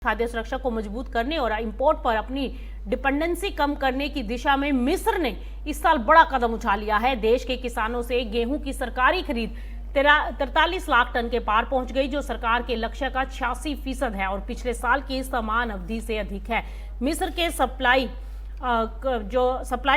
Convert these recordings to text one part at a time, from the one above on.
खाद्य सुरक्षा को मजबूत करने और इंपोर्ट पर अपनी डिपेंडेंसी कम करने की दिशा में मिस्र ने इस साल बड़ा कदम उठा लिया है। देश के किसानों से गेहूं की सरकारी खरीद 43 लाख टन के पार पहुंच गई, जो सरकार के लक्ष्य का 86% है और पिछले साल की समान अवधि से अधिक है। मिस्र के सप्लाई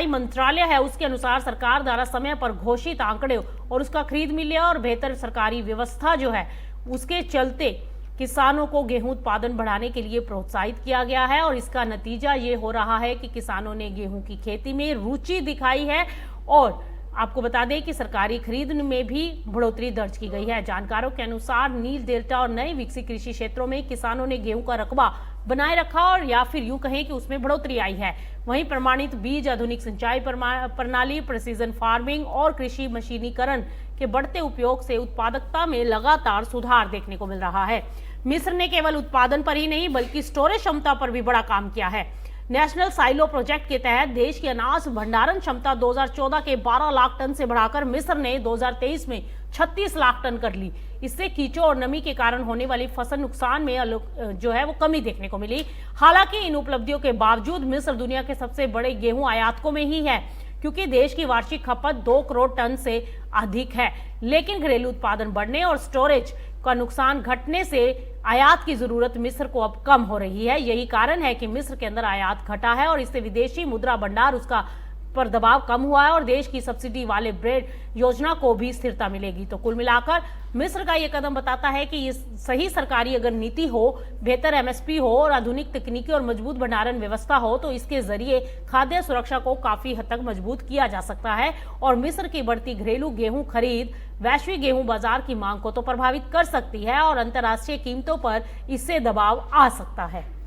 मंत्रालय है, उसके अनुसार सरकार द्वारा समय पर घोषित आंकड़े और उसका खरीद मूल्य और बेहतर सरकारी व्यवस्था जो है उसके चलते किसानों को गेहूं उत्पादन बढ़ाने के लिए प्रोत्साहित किया गया है और इसका नतीजा ये हो रहा है कि किसानों ने गेहूं की खेती में रुचि दिखाई है और आपको बता दें कि सरकारी खरीद में भी बढ़ोतरी दर्ज की गई है। जानकारों के अनुसार नील डेल्टा और नए विकसित कृषि क्षेत्रों में किसानों ने गेहूं का रकबा बनाए रखा और या फिर यूं कहें कि उसमें बढ़ोतरी आई है। वहीं प्रमाणित बीज, आधुनिक सिंचाई प्रणाली, प्रिसीजन फार्मिंग और कृषि मशीनीकरण के बढ़ते उपयोग से उत्पादकता में लगातार सुधार देखने को मिल रहा है। मिस्र ने केवल उत्पादन पर ही नहीं बल्कि स्टोरेज क्षमता पर भी बड़ा काम किया है। नेशनल साइलो प्रोजेक्ट के तहत देश की अनाज भंडारण क्षमता 2014 के 12 लाख टन से बढ़ाकर मिस्र ने 2023 में 36 लाख टन कर ली। इससे कीचो और नमी के कारण होने वाली फसल नुकसान में जो है वो कमी देखने को मिली। हालांकि इन उपलब्धियों के बावजूद मिस्र दुनिया के सबसे बड़े गेहूं आयातकों में ही है, क्योंकि देश की वार्षिक खपत 2 करोड़ टन से अधिक है। लेकिन घरेलू उत्पादन बढ़ने और स्टोरेज का नुकसान घटने से आयात की जरूरत मिस्र को अब कम हो रही है। यही कारण है कि मिस्र के अंदर आयात घटा है और इससे विदेशी मुद्रा भंडार उसका पर दबाव कम हुआ है और देश की सब्सिडी वाले ब्रेड योजना को भी स्थिरता मिलेगी। तो कुल मिलाकर मिस्र का यह कदम बताता है कि ये सही सरकारी अगर नीति हो, बेहतर एमएसपी हो और आधुनिक तकनीकी और मजबूत भंडारण व्यवस्था हो तो इसके जरिए खाद्य सुरक्षा को काफी हद तक मजबूत किया जा सकता है और मिस्र की बढ़ती घरेलू गेहूं खरीद वैश्विक गेहूं बाजार की मांग को तो प्रभावित कर सकती है और अंतर्राष्ट्रीय कीमतों पर इससे दबाव आ सकता है।